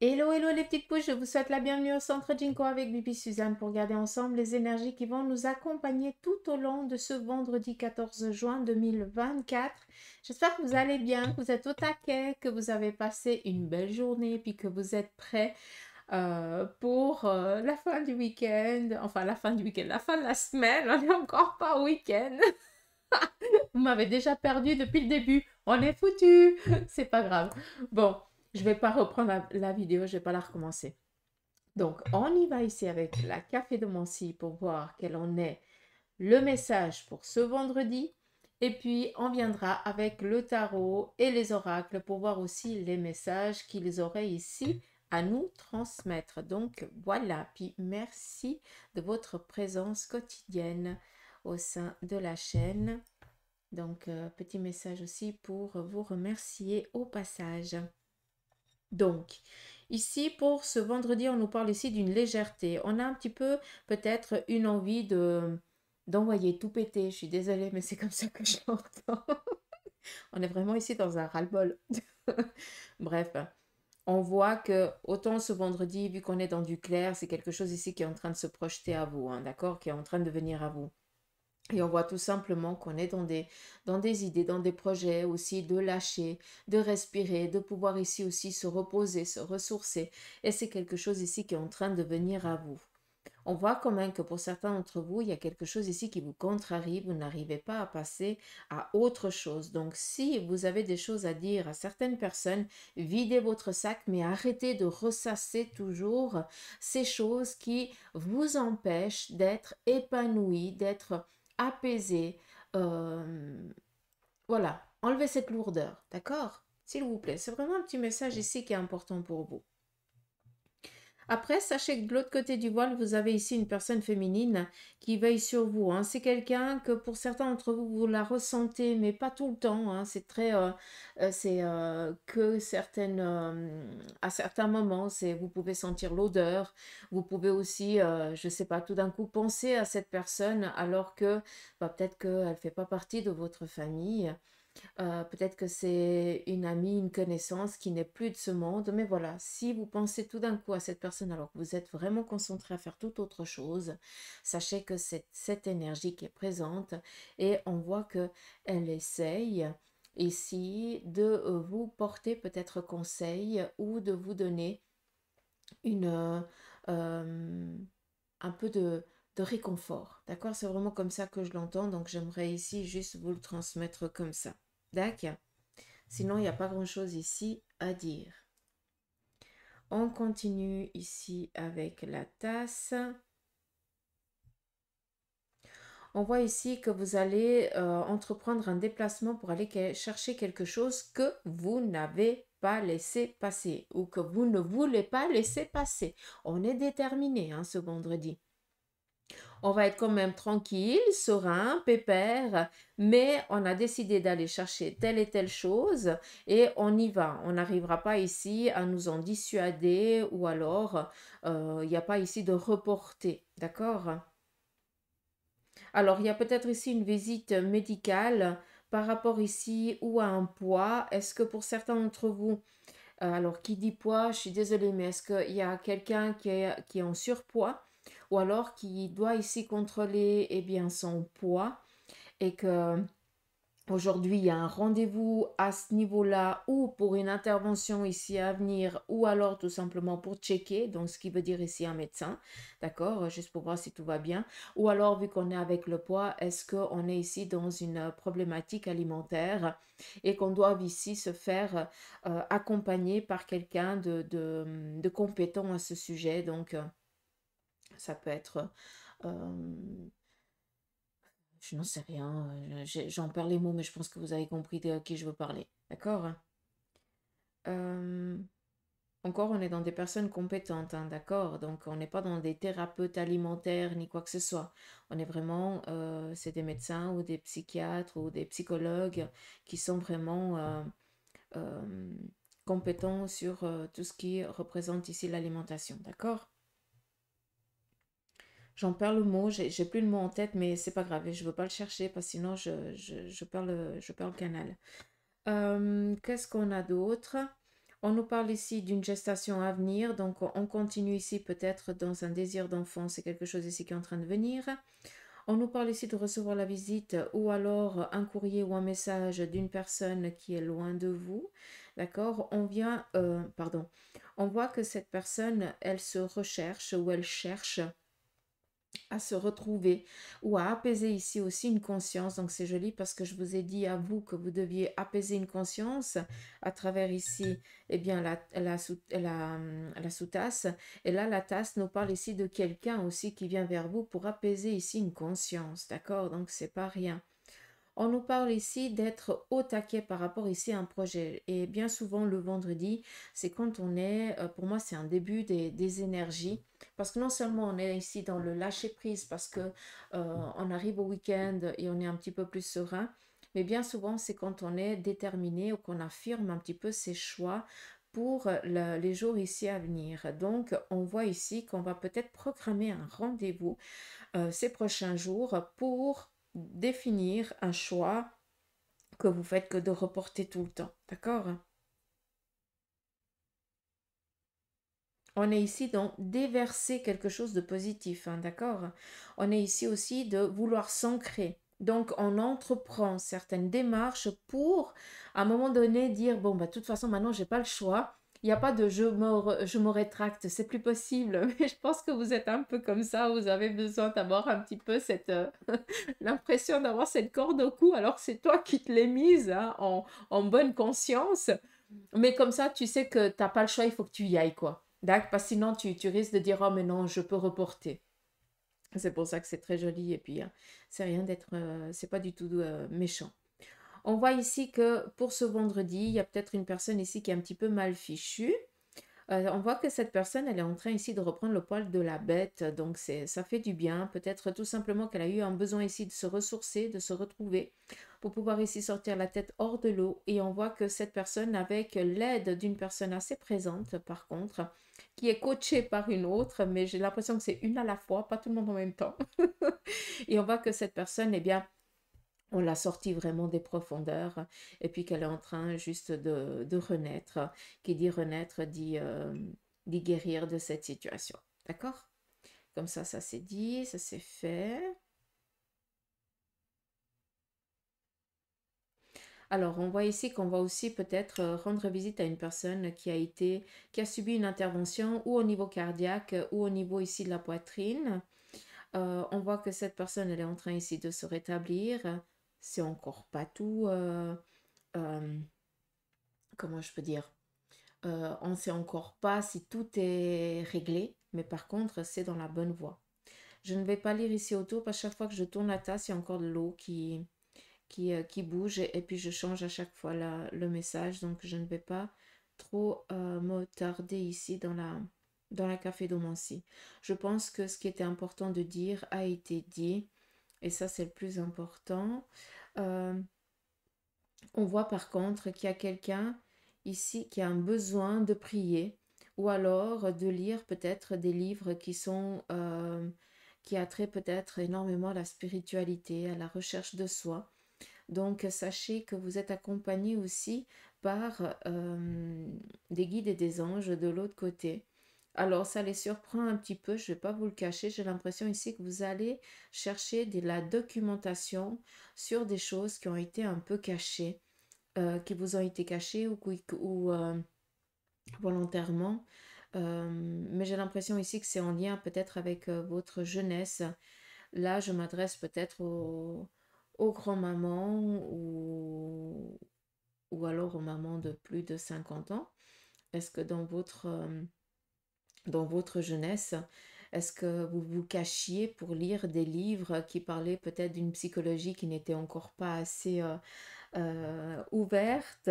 Hello, hello les petites pouces, je vous souhaite la bienvenue au centre Jinko avec Bibi Suzanne pour garder ensemble les énergies qui vont nous accompagner tout au long de ce vendredi 14 juin 2024. J'espère que vous allez bien, que vous êtes au taquet, que vous avez passé une belle journée, puis que vous êtes prêts pour la fin du week-end, enfin la fin du week-end, la fin de la semaine, on n'est encore pas au week-end. Vous m'avez déjà perdu depuis le début, on est foutu, c'est pas grave. Bon, je vais pas reprendre la vidéo, je vais pas la recommencer. Donc, on y va ici avec la café de Mancy pour voir quel en est le message pour ce vendredi. Et puis, on viendra avec le tarot et les oracles pour voir aussi les messages qu'ils auraient ici à nous transmettre. Donc, voilà. Puis, merci de votre présence quotidienne au sein de la chaîne. Donc, petit message aussi pour vous remercier au passage. Donc, ici, pour ce vendredi, on nous parle ici d'une légèreté. On a un petit peu, peut-être, une envie d'envoyer tout péter. Je suis désolée, mais c'est comme ça que je l'entends. On est vraiment ici dans un ras-le-bol. Bref, on voit que autant ce vendredi, vu qu'on est dans du clair, c'est quelque chose ici qui est en train de se projeter à vous, hein, d'accord? Qui est en train de venir à vous. Et on voit tout simplement qu'on est dans des idées, dans des projets aussi de lâcher, de respirer, de pouvoir ici aussi se reposer, se ressourcer. Et c'est quelque chose ici qui est en train de venir à vous. On voit quand même que pour certains d'entre vous, il y a quelque chose ici qui vous contrarie, vous n'arrivez pas à passer à autre chose. Donc si vous avez des choses à dire à certaines personnes, videz votre sac, mais arrêtez de ressasser toujours ces choses qui vous empêchent d'être épanoui, d'être apaisé. Voilà, enlevez cette lourdeur, d'accord? S'il vous plaît, c'est vraiment un petit message ici qui est important pour vous. Après, sachez que de l'autre côté du voile, vous avez ici une personne féminine qui veille sur vous, hein. C'est quelqu'un que pour certains d'entre vous, vous la ressentez, mais pas tout le temps, hein. C'est très, c'est que certaines, à certains moments, vous pouvez sentir l'odeur. Vous pouvez aussi, je sais pas, tout d'un coup penser à cette personne alors que bah, peut-être qu'elle ne fait pas partie de votre famille. Peut-être que c'est une amie, une connaissance qui n'est plus de ce monde, mais voilà, si vous pensez tout d'un coup à cette personne alors que vous êtes vraiment concentré à faire toute autre chose, sachez que c'est cette énergie qui est présente et on voit que elle essaye ici de vous porter peut-être conseil ou de vous donner une, un peu de réconfort. D'accord? C'est vraiment comme ça que je l'entends, donc j'aimerais ici juste vous le transmettre comme ça. D'accord? Sinon, il n'y a pas grand-chose ici à dire. On continue ici avec la tasse. On voit ici que vous allez entreprendre un déplacement pour aller chercher quelque chose que vous n'avez pas laissé passer ou que vous ne voulez pas laisser passer. On est déterminé hein, ce vendredi. On va être quand même tranquille, serein, pépère, mais on a décidé d'aller chercher telle et telle chose et on y va. On n'arrivera pas ici à nous en dissuader ou alors il n'y a pas ici de reporter, d'accord? Alors il y a peut-être ici une visite médicale par rapport ici ou à un poids. Est-ce que pour certains d'entre vous, alors qui dit poids, je suis désolée, mais est-ce qu'il y a quelqu'un qui est en surpoids? Ou alors qui doit ici contrôler eh bien, son poids et que aujourd'hui il y a un rendez-vous à ce niveau-là ou pour une intervention ici à venir ou alors tout simplement pour checker, donc ce qui veut dire ici un médecin, d'accord, juste pour voir si tout va bien. Ou alors vu qu'on est avec le poids, est-ce qu'on est ici dans une problématique alimentaire et qu'on doit ici se faire accompagner par quelqu'un de compétent à ce sujet, donc ça peut être je n'en sais rien, j'en perds les mots, mais je pense que vous avez compris de qui je veux parler. D'accord? Euh, Encore, on est dans des personnes compétentes, hein, d'accord? Donc, on n'est pas dans des thérapeutes alimentaires ni quoi que ce soit. On est vraiment, c'est des médecins ou des psychiatres ou des psychologues qui sont vraiment euh, compétents sur tout ce qui représente ici l'alimentation, d'accord? J'en perds le mot, j'ai plus le mot en tête, mais c'est pas grave, et je veux pas le chercher parce que sinon je perds le canal. Qu'est-ce qu'on a d'autre? On nous parle ici d'une gestation à venir, donc on continue ici peut-être dans un désir d'enfant, c'est quelque chose ici qui est en train de venir. On nous parle ici de recevoir la visite ou alors un courrier ou un message d'une personne qui est loin de vous. D'accord? On voit que cette personne, elle se recherche ou elle cherche à se retrouver ou à apaiser ici aussi une conscience. Donc c'est joli parce que je vous ai dit à vous que vous deviez apaiser une conscience à travers ici, eh bien, la sous-tasse. Et là, la tasse nous parle ici de quelqu'un aussi qui vient vers vous pour apaiser ici une conscience. D'accord? Donc c'est pas rien. On nous parle ici d'être au taquet par rapport ici à un projet. Et bien souvent, le vendredi, c'est quand on est, pour moi, c'est un début des énergies. Parce que non seulement on est ici dans le lâcher-prise, parce que on arrive au week-end et on est un petit peu plus serein, mais bien souvent, c'est quand on est déterminé ou qu'on affirme un petit peu ses choix pour les jours ici à venir. Donc, on voit ici qu'on va peut-être programmer un rendez-vous ces prochains jours pour définir un choix que vous faites que de reporter tout le temps. D'accord? On est ici dans déverser quelque chose de positif. Hein, d'accord? On est ici aussi de vouloir s'ancrer. Donc, on entreprend certaines démarches pour, à un moment donné, dire, bon, bah, de toute façon, maintenant, j'ai pas le choix. Il n'y a pas de je me rétracte, c'est plus possible. Mais je pense que vous êtes un peu comme ça. Vous avez besoin d'avoir un petit peu cette, l'impression d'avoir cette corde au cou, alors que c'est toi qui te l'es mise hein, en bonne conscience. Mais comme ça, tu sais que tu n'as pas le choix, il faut que tu y ailles, quoi. D'accord? Parce que sinon, tu risques de dire, oh, mais non, je peux reporter. C'est pour ça que c'est très joli. Et puis, c'est rien d'être, c'est pas du tout méchant. On voit ici que pour ce vendredi, il y a peut-être une personne ici qui est un petit peu mal fichue. On voit que cette personne, elle est en train ici de reprendre le poil de la bête, donc ça fait du bien. Peut-être tout simplement qu'elle a eu un besoin ici de se ressourcer, de se retrouver, pour pouvoir ici sortir la tête hors de l'eau. Et on voit que cette personne, avec l'aide d'une personne assez présente, par contre, qui est coachée par une autre, mais j'ai l'impression que c'est une à la fois, pas tout le monde en même temps. Et on voit que cette personne, eh bien, on l'a sortie vraiment des profondeurs et puis qu'elle est en train juste de renaître. Qui dit renaître dit guérir de cette situation. D'accord? Comme ça c'est dit, ça c'est fait. Alors, on voit ici qu'on va aussi peut-être rendre visite à une personne qui a subi une intervention ou au niveau cardiaque ou au niveau ici de la poitrine. On voit que cette personne, elle est en train ici de se rétablir. C'est encore pas tout, euh, comment je peux dire, on ne sait encore pas si tout est réglé, mais par contre, c'est dans la bonne voie. Je ne vais pas lire ici autour parce que chaque fois que je tourne la tasse, il y a encore de l'eau qui bouge et puis je change à chaque fois le message. Donc, je ne vais pas trop me tarder ici dans la café-domancie. Je pense que ce qui était important de dire a été dit et ça, c'est le plus important. Euh, on voit par contre qu'il y a quelqu'un ici qui a un besoin de prier ou alors de lire peut-être des livres qui attrait peut-être énormément à la spiritualité, à la recherche de soi. Donc sachez que vous êtes accompagné aussi par des guides et des anges de l'autre côté. Alors ça les surprend un petit peu, je ne vais pas vous le cacher, j'ai l'impression ici que vous allez chercher de la documentation sur des choses qui ont été un peu cachées qui vous ont été cachés ou volontairement. Mais j'ai l'impression ici que c'est en lien peut-être avec votre jeunesse. Là, je m'adresse peut-être aux grands-mamans ou alors aux mamans de plus de 50 ans. Est-ce que dans votre jeunesse, est-ce que vous vous cachiez pour lire des livres qui parlaient peut-être d'une psychologie qui n'était encore pas assez ouverte,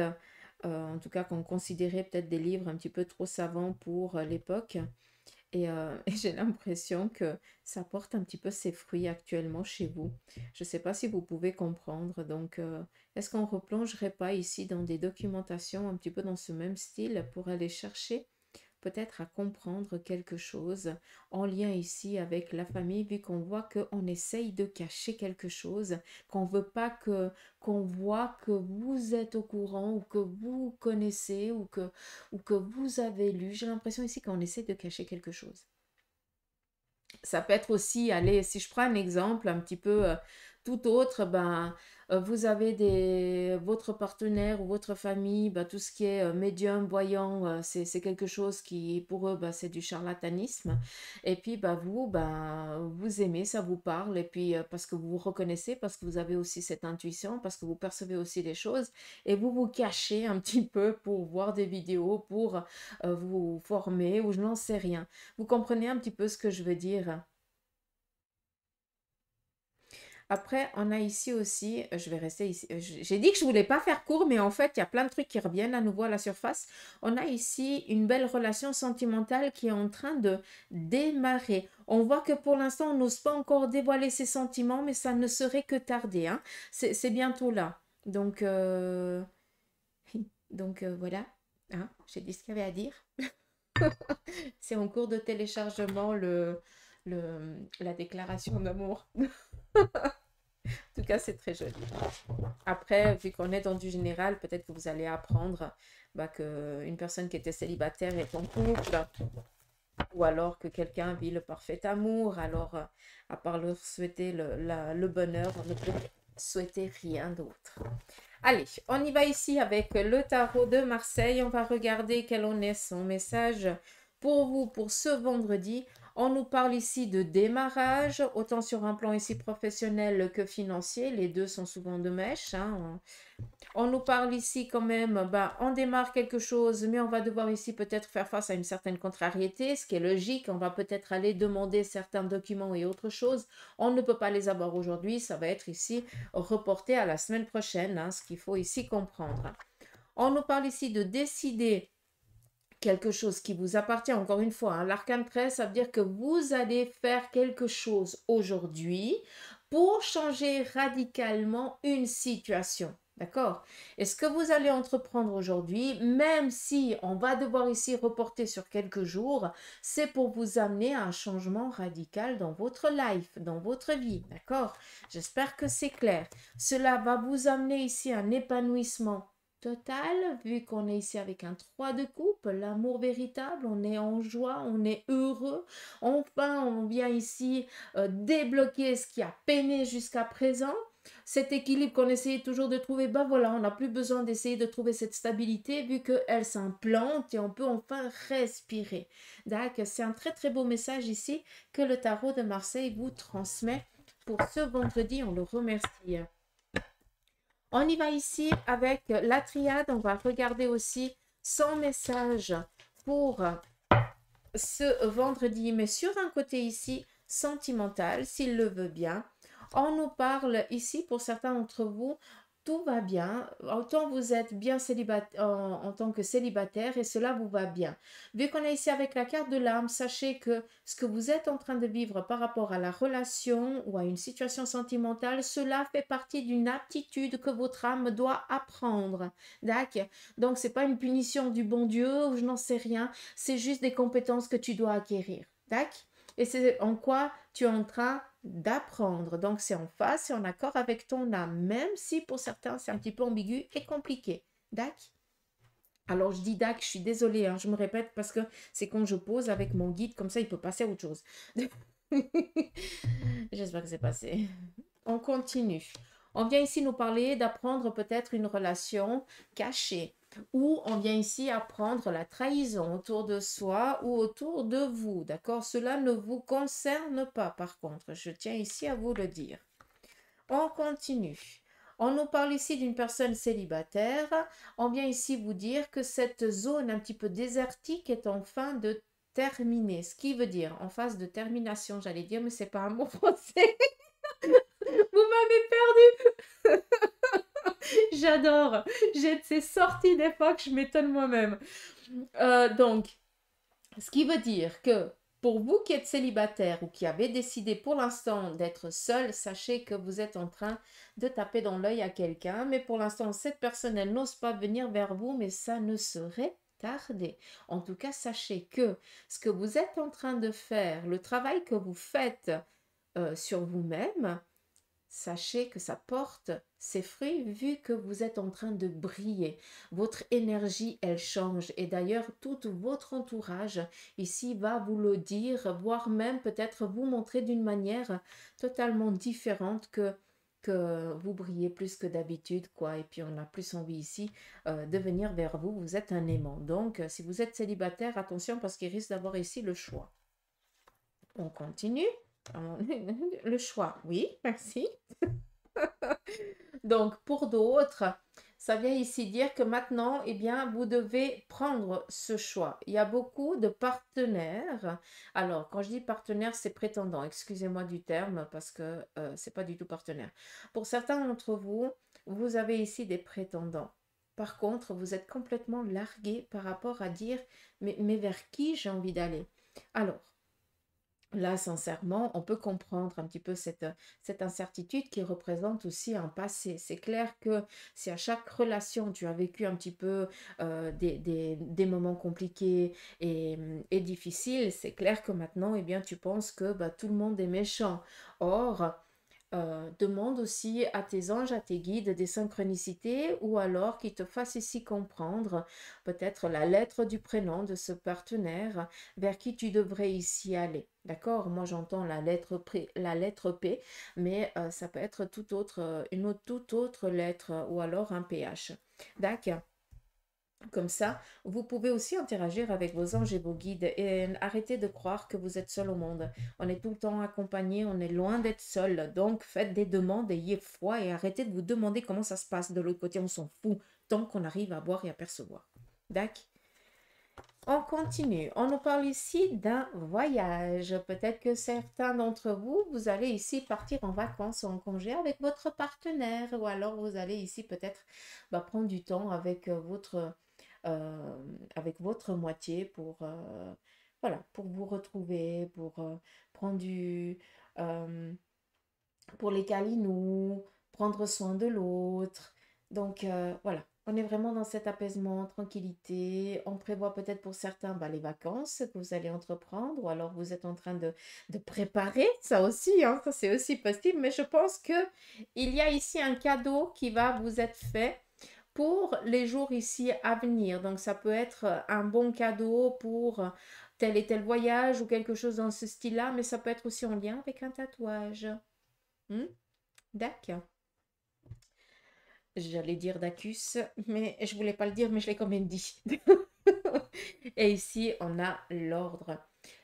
en tout cas qu'on considérait peut-être des livres un petit peu trop savants pour l'époque. Et j'ai l'impression que ça porte un petit peu ses fruits actuellement chez vous. Je ne sais pas si vous pouvez comprendre. Donc, est-ce qu'on ne replongerait pas ici dans des documentations un petit peu dans ce même style pour aller chercher peut-être à comprendre quelque chose en lien ici avec la famille, vu qu'on voit qu'on essaye de cacher quelque chose, qu'on veut pas qu'on voit que vous êtes au courant ou que vous connaissez ou que vous avez lu. J'ai l'impression ici qu'on essaie de cacher quelque chose. Ça peut être aussi, allez, si je prends un exemple un petit peu tout autre, ben, vous avez votre partenaire ou votre famille, ben, tout ce qui est médium, voyant, c'est quelque chose qui, pour eux, ben, c'est du charlatanisme. Et puis, ben, vous aimez, ça vous parle, et puis parce que vous vous reconnaissez, parce que vous avez aussi cette intuition, parce que vous percevez aussi les choses, et vous vous cachez un petit peu pour voir des vidéos, pour vous former, ou je n'en sais rien. Vous comprenez un petit peu ce que je veux dire? Après, on a ici aussi, je vais rester ici. J'ai dit que je voulais pas faire court, mais en fait, il y a plein de trucs qui reviennent à nouveau à la surface. On a ici une belle relation sentimentale qui est en train de démarrer. On voit que pour l'instant, on n'ose pas encore dévoiler ses sentiments, mais ça ne serait que tarder, hein. C'est bientôt là. Donc, voilà. Hein, j'ai dit ce qu'il y avait à dire. C'est en cours de téléchargement la déclaration d'amour. En tout cas, c'est très joli. Après, vu qu'on est dans du général, peut-être que vous allez apprendre bah, qu'une personne qui était célibataire est en couple, ou alors que quelqu'un vit le parfait amour. Alors, à part leur souhaiter le bonheur, on ne peut souhaiter rien d'autre. Allez, on y va ici avec le tarot de Marseille. On va regarder quel en est son message pour vous pour ce vendredi. On nous parle ici de démarrage, autant sur un plan ici professionnel que financier. Les deux sont souvent de mèche, hein. On nous parle ici quand même, bah, on démarre quelque chose, mais on va devoir ici peut-être faire face à une certaine contrariété, ce qui est logique. On va peut-être aller demander certains documents et autres choses. On ne peut pas les avoir aujourd'hui, ça va être ici reporté à la semaine prochaine, hein, ce qu'il faut ici comprendre. On nous parle ici de décider quelque chose qui vous appartient, encore une fois, hein, l'arcane 13, ça veut dire que vous allez faire quelque chose aujourd'hui pour changer radicalement une situation. D'accord? Et ce que vous allez entreprendre aujourd'hui, même si on va devoir ici reporter sur quelques jours, c'est pour vous amener à un changement radical dans votre life, dans votre vie. D'accord? J'espère que c'est clair. Cela va vous amener ici un épanouissement total, vu qu'on est ici avec un 3 de coupe, l'amour véritable, on est en joie, on est heureux. Enfin, on vient ici débloquer ce qui a peiné jusqu'à présent. Cet équilibre qu'on essayait toujours de trouver, ben voilà, on n'a plus besoin d'essayer de trouver cette stabilité vu qu'elle s'implante et on peut enfin respirer. D'accord, c'est un très très beau message ici que le tarot de Marseille vous transmet pour ce vendredi. On le remercie. On y va ici avec la triade. On va regarder aussi son message pour ce vendredi, mais sur un côté ici sentimental, s'il le veut bien. On nous parle ici, pour certains d'entre vous, tout va bien, autant vous êtes bien célibataire en tant que célibataire et cela vous va bien. Vu qu'on est ici avec la carte de l'âme, sachez que ce que vous êtes en train de vivre par rapport à la relation ou à une situation sentimentale, cela fait partie d'une aptitude que votre âme doit apprendre. D'accord? Donc, c'est pas une punition du bon Dieu ou je n'en sais rien, c'est juste des compétences que tu dois acquérir. D'accord? Et c'est en quoi tu es en train d'apprendre. Donc, c'est en phase, c'est en accord avec ton âme, même si pour certains, c'est un petit peu ambigu et compliqué. D'accord? Alors, je dis d'accord, je suis désolée, hein, je me répète parce que c'est quand je pose avec mon guide, comme ça, il peut passer à autre chose. J'espère que c'est passé. On continue. On vient ici nous parler d'apprendre peut-être une relation cachée ou on vient ici apprendre la trahison autour de soi ou autour de vous. D'accord? Cela ne vous concerne pas par contre. Je tiens ici à vous le dire. On continue. On nous parle ici d'une personne célibataire. On vient ici vous dire que cette zone un petit peu désertique est en fin de terminer. Ce qui veut dire en phase de termination, j'allais dire, mais c'est pas un mot français. Vous m'avez perdu. J'adore. C'est sorti des fois que je m'étonne moi-même. Donc, ce qui veut dire que pour vous qui êtes célibataire ou qui avez décidé pour l'instant d'être seul, sachez que vous êtes en train de taper dans l'œil à quelqu'un. Mais pour l'instant, cette personne, elle n'ose pas venir vers vous, mais ça ne serait tarder. En tout cas, sachez que ce que vous êtes en train de faire, le travail que vous faites sur vous-même, sachez que ça porte ses fruits vu que vous êtes en train de briller. Votre énergie, elle change. Et d'ailleurs, tout votre entourage ici va vous le dire, voire même peut-être vous montrer d'une manière totalement différente que vous brillez plus que d'habitude, quoi. Et puis, on a plus envie ici de venir vers vous. Vous êtes un aimant. Donc, si vous êtes célibataire, attention parce qu'il risque d'avoir ici le choix. On continue. Le choix, oui, merci. Donc, pour d'autres, ça vient ici dire que maintenant, eh bien, vous devez prendre ce choix. Il y a beaucoup de partenaires. Alors, quand je dis partenaire, c'est prétendant. Excusez-moi du terme parce que c'est pas du tout partenaire. Pour certains d'entre vous, vous avez ici des prétendants. Par contre, vous êtes complètement largué par rapport à dire, mais vers qui j'ai envie d'aller? Alors, là, sincèrement, on peut comprendre un petit peu cette incertitude qui représente aussi un passé. C'est clair que si à chaque relation, tu as vécu un petit peu des moments compliqués et difficiles, c'est clair que maintenant, eh bien, tu penses que bah, tout le monde est méchant. Or, demande aussi à tes anges, à tes guides des synchronicités ou alors qu'ils te fassent ici comprendre peut-être la lettre du prénom de ce partenaire vers qui tu devrais ici aller. D'accord? Moi j'entends la lettre P, mais ça peut être toute autre lettre ou alors un PH. D'accord? Comme ça, vous pouvez aussi interagir avec vos anges et vos guides et arrêtez de croire que vous êtes seul au monde. On est tout le temps accompagné, on est loin d'être seul. Donc, faites des demandes, ayez foi et arrêtez de vous demander comment ça se passe. De l'autre côté, on s'en fout tant qu'on arrive à voir et à percevoir. D'accord? On continue. On nous parle ici d'un voyage. Peut-être que certains d'entre vous, vous allez ici partir en vacances ou en congé avec votre partenaire ou alors vous allez ici peut-être prendre du temps avec votre moitié voilà, pour vous retrouver, pour prendre pour les câlinous, prendre soin de l'autre. Donc voilà, on est vraiment dans cet apaisement, tranquillité. On prévoit peut-être pour certains les vacances que vous allez entreprendre ou alors vous êtes en train de préparer ça aussi, hein, ça c'est aussi possible. Mais je pense que il y a ici un cadeau qui va vous être fait pour les jours ici à venir. Donc, ça peut être un bon cadeau pour tel et tel voyage ou quelque chose dans ce style-là, mais ça peut être aussi en lien avec un tatouage. Hmm? D'accord. J'allais dire Dacus, mais je voulais pas le dire, mais je l'ai quand même dit. Et ici, on a l'ordre.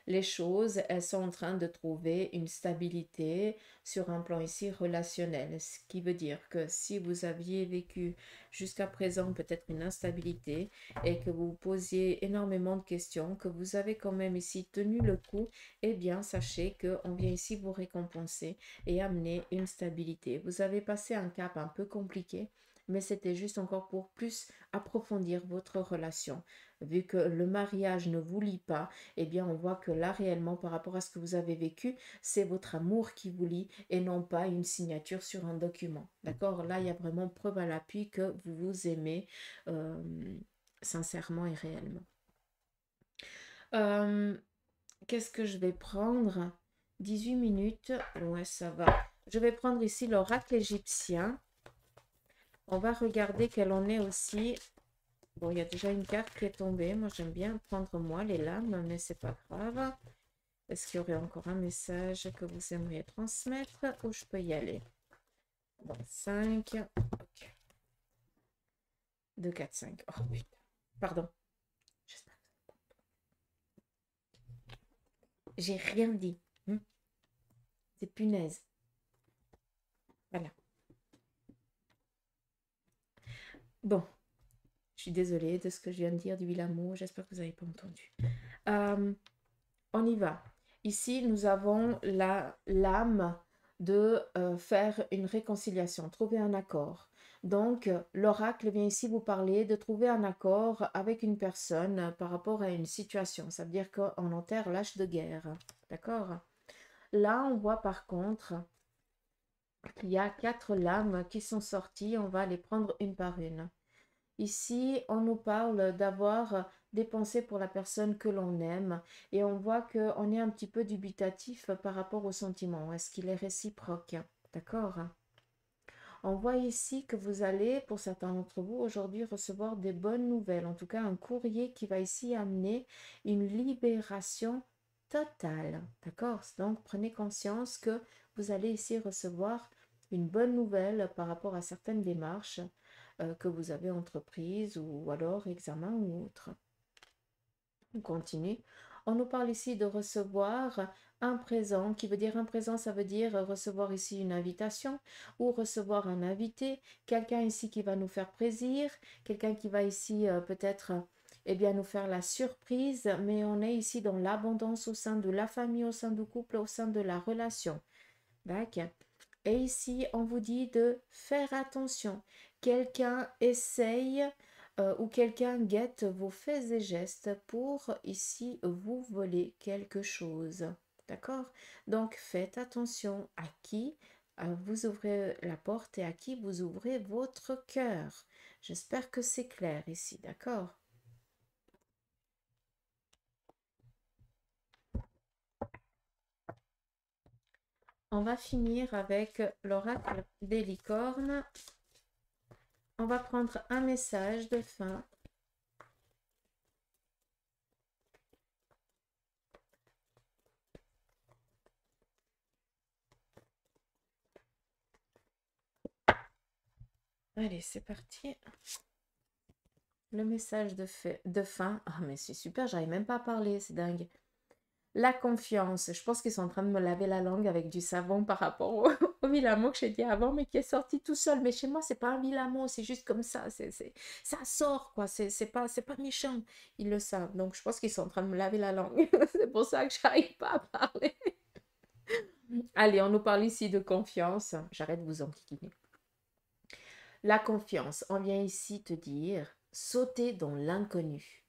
Les choses, elles sont en train de trouver une stabilité sur un plan ici relationnel. Ce qui veut dire que si vous aviez vécu jusqu'à présent peut-être une instabilité et que vous vous posiez énormément de questions, que vous avez quand même ici tenu le coup, eh bien, sachez qu'on vient ici vous récompenser et amener une stabilité. Vous avez passé un cap un peu compliqué, mais c'était juste encore pour plus approfondir votre relation. Vu que le mariage ne vous lie pas, eh bien on voit que là réellement par rapport à ce que vous avez vécu, c'est votre amour qui vous lie et non pas une signature sur un document. D'accord? Là, il y a vraiment preuve à l'appui que vous vous aimez euh, sincèrement et réellement. Qu'est-ce que je vais prendre? 18 minutes. Ouais, ça va. Je vais prendre ici l'oracle égyptien. On va regarder quelle en est aussi. Bon, il y a déjà une carte qui est tombée. Moi, j'aime bien prendre moi les lames, mais c'est pas grave. Est-ce qu'il y aurait encore un message que vous aimeriez transmettre ou je peux y aller? Bon, 5. Ok. 2, 4, 5. Oh putain. Pardon. J'ai rien dit. C'est punaise. Voilà. Bon. Je suis désolée de ce que je viens de dire du Wilamo. J'espère que vous n'avez pas entendu. On y va. Ici, nous avons l'âme de faire une réconciliation, trouver un accord. Donc, l'oracle vient ici vous parler de trouver un accord avec une personne par rapport à une situation. Ça veut dire qu'on enterre l'âge de guerre. D'accord? Là, on voit par contre qu'il y a 4 lames qui sont sorties. On va les prendre une par une. Ici, on nous parle d'avoir des pensées pour la personne que l'on aime. Et on voit qu'on est un petit peu dubitatif par rapport au sentiment. Est-ce qu'il est réciproque? D'accord? On voit ici que vous allez, pour certains d'entre vous, aujourd'hui recevoir des bonnes nouvelles. En tout cas, un courrier qui va ici amener une libération totale. D'accord? Donc, prenez conscience que vous allez ici recevoir une bonne nouvelle par rapport à certaines démarches que vous avez entreprises ou alors examen ou autre. On continue. On nous parle ici de recevoir un présent, qui veut dire un présent, ça veut dire recevoir ici une invitation ou recevoir un invité, quelqu'un ici qui va nous faire plaisir, quelqu'un qui va ici peut-être eh bien, nous faire la surprise, mais on est ici dans l'abondance au sein de la famille, au sein du couple, au sein de la relation. D'accord? Et ici, on vous dit de faire attention. Quelqu'un essaye ou quelqu'un guette vos faits et gestes pour ici vous voler quelque chose. D'accord? Donc, faites attention à qui vous ouvrez la porte et à qui vous ouvrez votre cœur. J'espère que c'est clair ici. D'accord? On va finir avec l'oracle des licornes. On va prendre un message de fin. Allez, c'est parti. Le message de fin. Ah, mais c'est super, j'arrive même pas à parler, c'est dingue. La confiance. Je pense qu'ils sont en train de me laver la langue avec du savon par rapport au vilain mot que j'ai dit avant, mais qui est sorti tout seul. Mais chez moi, c'est pas un vilain mot, c'est juste comme ça. Ça sort, quoi. C'est pas méchant. Ils le savent. Donc, je pense qu'ils sont en train de me laver la langue. C'est pour ça que j'arrive pas à parler. Allez, on nous parle ici de confiance. J'arrête de vous enquiquiner. La confiance, on vient ici te dire, sautez dans l'inconnu.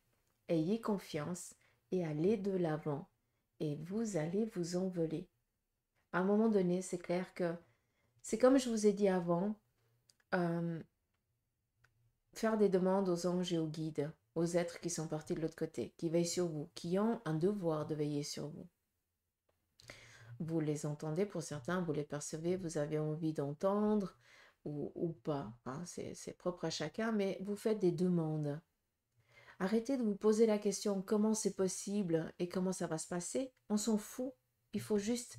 Ayez confiance et allez de l'avant et vous allez vous envoler. À un moment donné, c'est clair que c'est comme je vous ai dit avant, euh, faire des demandes aux anges et aux guides, aux êtres qui sont partis de l'autre côté, qui veillent sur vous, qui ont un devoir de veiller sur vous. Vous les entendez pour certains, vous les percevez, vous avez envie d'entendre ou pas, hein, c'est propre à chacun, mais vous faites des demandes. Arrêtez de vous poser la question comment c'est possible et comment ça va se passer. On s'en fout. Il faut juste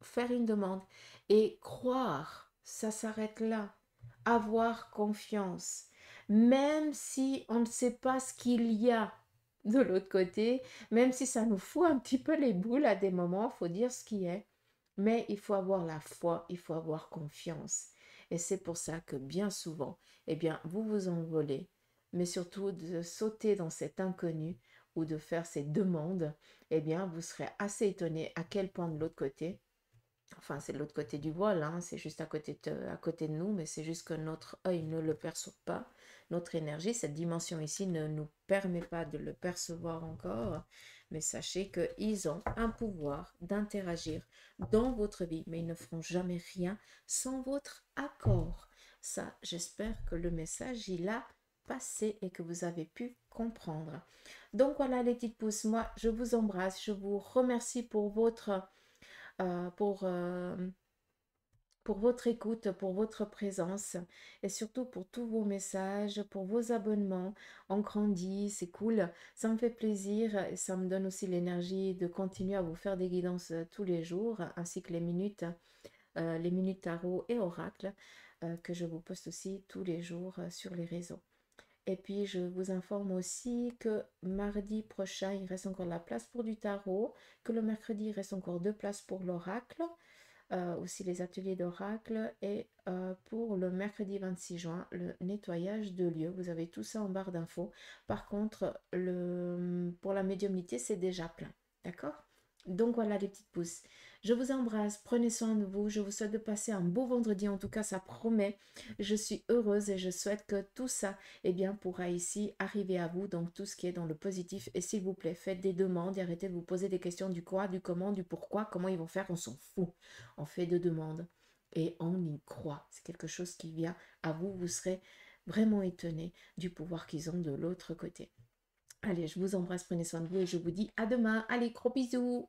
faire une demande et croire. Ça s'arrête là. Avoir confiance. Même si on ne sait pas ce qu'il y a de l'autre côté, même si ça nous fout un petit peu les boules à des moments, il faut dire ce qui est. Mais il faut avoir la foi, il faut avoir confiance. Et c'est pour ça que bien souvent, eh bien, vous vous envolez, mais surtout de sauter dans cet inconnu ou de faire ces demandes, eh bien, vous serez assez étonné à quel point de l'autre côté, enfin, c'est de l'autre côté du voile, hein, c'est juste à côté de nous, mais c'est juste que notre œil ne le perçoit pas. Notre énergie, cette dimension ici ne nous permet pas de le percevoir encore. Mais sachez qu'ils ont un pouvoir d'interagir dans votre vie, mais ils ne feront jamais rien sans votre accord. Ça, j'espère que le message, il a passé et que vous avez pu comprendre. Donc voilà les petites pousses, moi je vous embrasse, je vous remercie pour votre euh, pour, euh, pour votre écoute, pour votre présence et surtout pour tous vos messages, pour vos abonnements. On grandit, c'est cool, ça me fait plaisir et ça me donne aussi l'énergie de continuer à vous faire des guidances tous les jours ainsi que les minutes tarot et oracle que je vous poste aussi tous les jours sur les réseaux. Et puis, je vous informe aussi que mardi prochain, il reste encore la place pour du tarot, que le mercredi, il reste encore 2 places pour l'oracle, aussi les ateliers d'oracle, et pour le mercredi 26 juin, le nettoyage de lieux. Vous avez tout ça en barre d'infos. Par contre, pour la médiumnité, c'est déjà plein. D'accord? Donc voilà les petites pousses. Je vous embrasse, prenez soin de vous. Je vous souhaite de passer un beau vendredi. En tout cas, ça promet. Je suis heureuse et je souhaite que tout ça eh bien, pourra ici arriver à vous, donc tout ce qui est dans le positif. Et s'il vous plaît, faites des demandes et arrêtez de vous poser des questions du quoi, du comment, du pourquoi, comment ils vont faire, on s'en fout. On fait des demandes et on y croit. C'est quelque chose qui vient à vous, vous serez vraiment étonné du pouvoir qu'ils ont de l'autre côté. Allez, je vous embrasse, prenez soin de vous et je vous dis à demain. Allez, gros bisous.